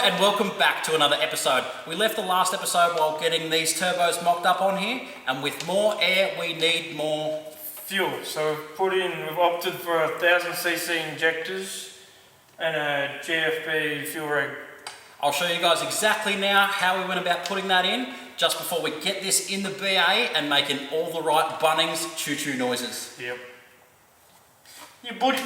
And welcome back to another episode. We left the last episode while getting these turbos mocked up on here, and with more air we need more fuel. So we've opted for 1000cc injectors and a GFB fuel rig. I'll show you guys exactly now how we went about putting that in, just before we get this in the BA and making all the right Bunnings choo-choo noises. Yep. Yeah, buddy.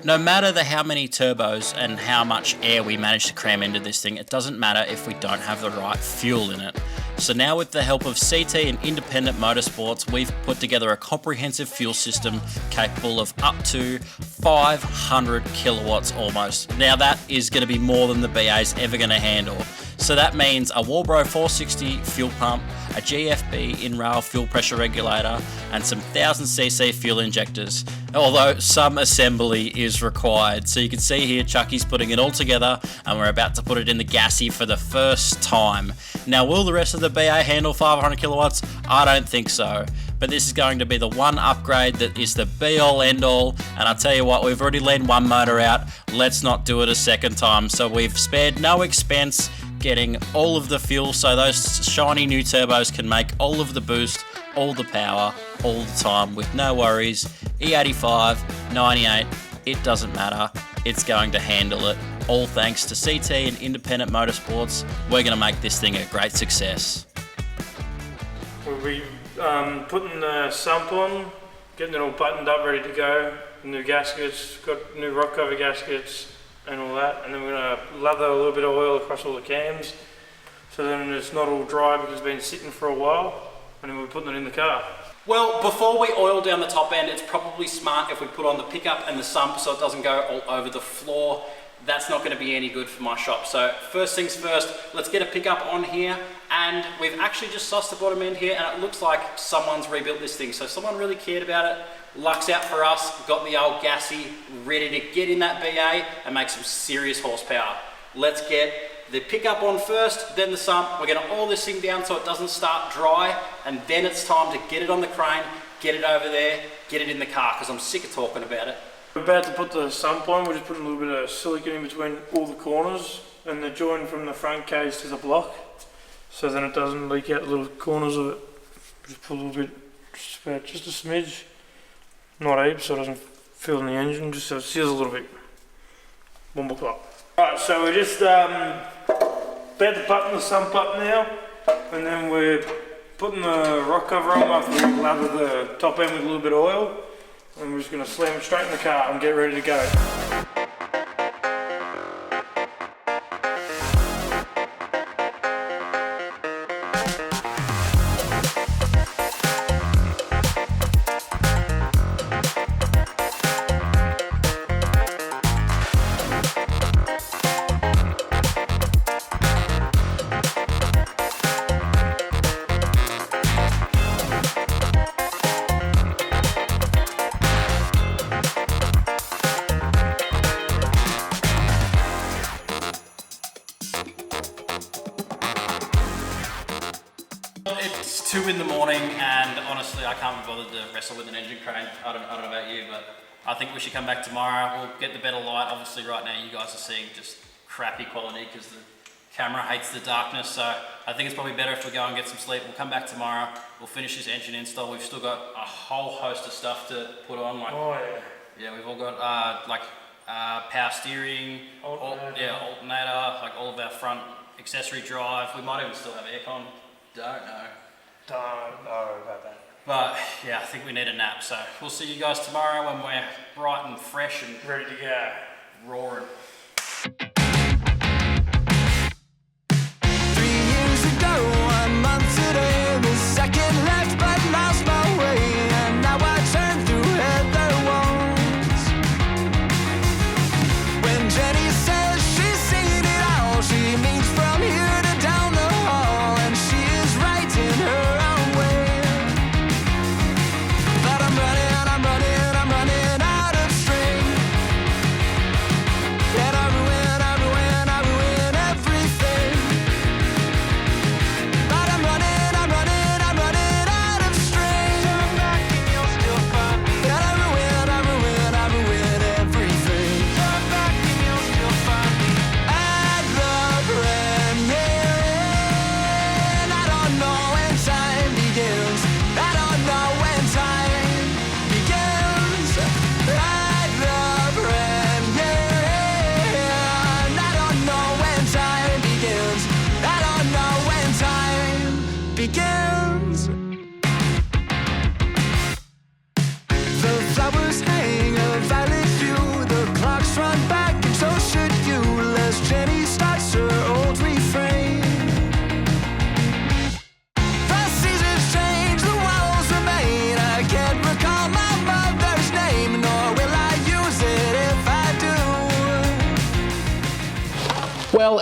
No matter how many turbos and how much air we manage to cram into this thing, it doesn't matter if we don't have the right fuel in it. So now with the help of CT and Independent Motorsports, we've put together a comprehensive fuel system capable of up to 500 kilowatts almost. Now that is going to be more than the BA's ever going to handle. So that means a Walbro 460 fuel pump, a GFB in-rail fuel pressure regulator, and some 1000cc fuel injectors, although some assembly is required. So you can see here Chucky's putting it all together, and we're about to put it in the Gassy for the first time. Now, will the rest of the BA handle 500 kilowatts? I don't think so. But this is going to be the one upgrade that is the be-all end-all, and I'll tell you what, we've already leaned one motor out, let's not do it a second time. So we've spared no expense getting all of the fuel so those shiny new turbos can make all of the boost, all the power, all the time with no worries. E85, 98, it doesn't matter, it's going to handle it. All thanks to CT and Independent Motorsports, we're going to make this thing a great success. We'll be putting the sump on, getting it all buttoned up, ready to go. New gaskets, got new rock cover gaskets and all that, and then we're going to lather a little bit of oil across all the cams so then it's not all dry because it's been sitting for a while, and then we're putting it in the car. Well, before we oil down the top end, it's probably smart if we put on the pickup and the sump so it doesn't go all over the floor. That's not going to be any good for my shop. So first things first, let's get a pickup on here, and we've actually just sussed the bottom end here, and it looks like someone's rebuilt this thing. So someone really cared about it. Luck's out for us, got the old Gassy ready to get in that BA and make some serious horsepower. Let's get the pickup on first, then the sump. We're going to oil this thing down so it doesn't start dry, and then it's time to get it on the crane, get it over there, get it in the car, because I'm sick of talking about it. We're about to put the sump on. We're just putting a little bit of silicone in between all the corners and the join from the front cage to the block, so then it doesn't leak out the little corners of it. Just put a little bit, just a smidge, not heaps, so it doesn't fill in the engine, just so it seals a little bit. One more clock. Alright, so we're just about to button the sump up now, and then we're putting the rock cover on after we lather the top end with a little bit of oil. And we're just going to slam it straight in the car and get ready to go. It's 2 in the morning, and honestly I can't be bothered to wrestle with an engine crane. I don't know about you, but I think we should come back tomorrow. We'll get the better light. Obviously right now you guys are seeing just crappy quality because the camera hates the darkness, so I think it's probably better if we go and get some sleep. We'll come back tomorrow, we'll finish this engine install. We've still got a whole host of stuff to put on. Like, oh yeah. Yeah, we've all got power steering, alternator, like all of our front accessory drive. We might even still have aircon. Don't know. Don't know about that. But yeah, I think we need a nap. So we'll see you guys tomorrow when we're bright and fresh and ready to go. Roaring. 3 years ago, 1 month today, the second left but lost my way, and now I turn through heather walls. When Jenny says she's seen it all, she means from here to down the hall, and she is right in her own way. But I'm running out of strength, and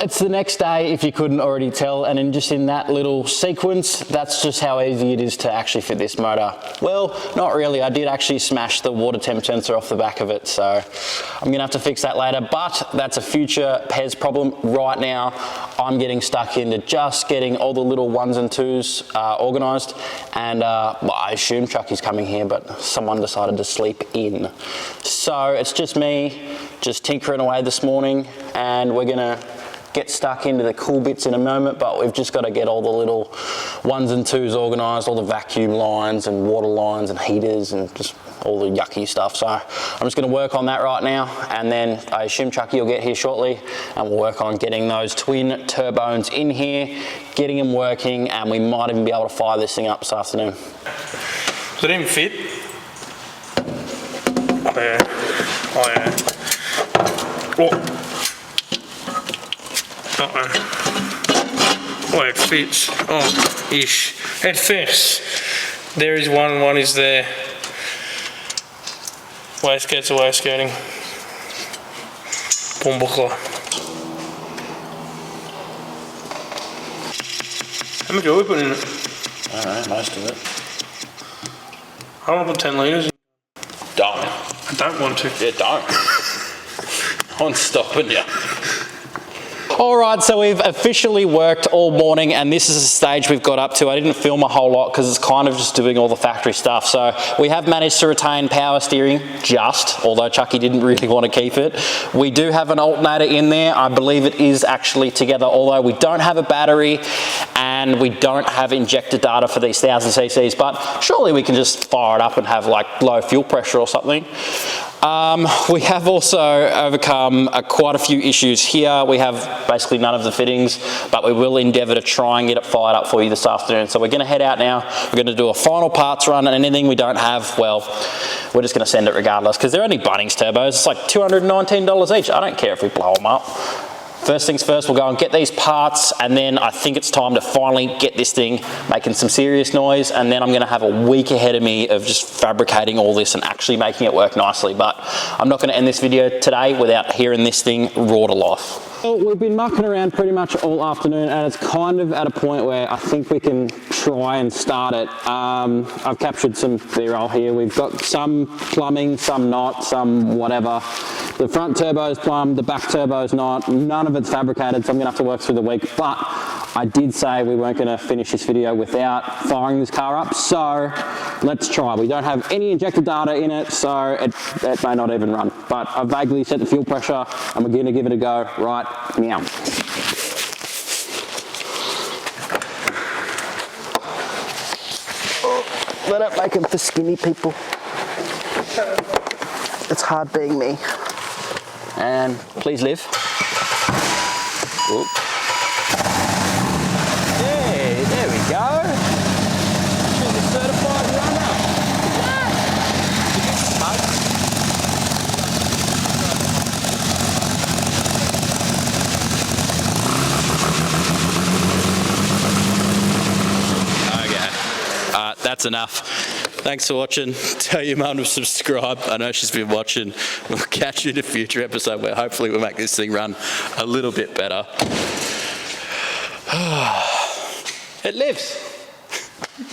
it's the next day, if you couldn't already tell, and just in that little sequence, that's just how easy it is to actually fit this motor. Well, not really. I did actually smash the water temp sensor off the back of it, so I'm gonna have to fix that later, but that's a future Pez problem. Right now, I'm getting stuck into just getting all the little 1s and 2s organised, and well, I assume Chucky's coming here, but someone decided to sleep in. So it's just me, just tinkering away this morning, and we're gonna get stuck into the cool bits in a moment, but we've just got to get all the little 1s and 2s organised, all the vacuum lines and water lines and heaters and just all the yucky stuff. So I'm just going to work on that right now, and then I assume Chucky will get here shortly, and we'll work on getting those twin turbones in here, getting them working, and we might even be able to fire this thing up this afternoon. Does it even fit? Oh yeah. Oh yeah. Oh. Oh, it fits. Oh, ish. It fits. There is one is there. Waistcoat's a waistcoating. Bumbuckler. How much oil we put in it? I don't know, most of it. I want to put 10 litres in. Don't. I don't want to. Yeah, don't. I'm stopping you. All right, so we've officially worked all morning, and this is the stage we've got up to. I didn't film a whole lot because it's kind of just doing all the factory stuff. So we have managed to retain power steering, although Chucky didn't really want to keep it. We do have an alternator in there. I believe it is actually together, although we don't have a battery and we don't have injector data for these 1000 cc's, but surely we can just fire it up and have like low fuel pressure or something. We have also overcome quite a few issues here. We have basically none of the fittings, but we will endeavour to try and get it fired up for you this afternoon. So we're going to head out now. We're going to do a final parts run, and anything we don't have, well, we're just going to send it regardless, because they're only Bunnings turbos. It's like $219 each. I don't care if we blow them up. First things first, we'll go and get these parts, and then I think it's time to finally get this thing making some serious noise, and then I'm going to have a week ahead of me of just fabricating all this and actually making it work nicely. But I'm not going to end this video today without hearing this thing roar to life. Well, we've been mucking around pretty much all afternoon, and it's kind of at a point where I think we can try and start it. I've captured some B-roll here. We've got some plumbing, some not, some whatever. The front turbo's plumbed, the back turbo's not. None of it's fabricated, so I'm gonna have to work through the week. But I did say we weren't gonna finish this video without firing this car up, so let's try. We don't have any injector data in it, so it may not even run. But I vaguely set the fuel pressure, and we're gonna give it a go right now. Oh, let it make them for skinny people. It's hard being me. And please live. Oop. Hey, there we go. She's a certified runner. Okay, that's enough. Thanks for watching. Tell your mum to subscribe. I know she's been watching. We'll catch you in a future episode where hopefully we'll make this thing run a little bit better. It lives.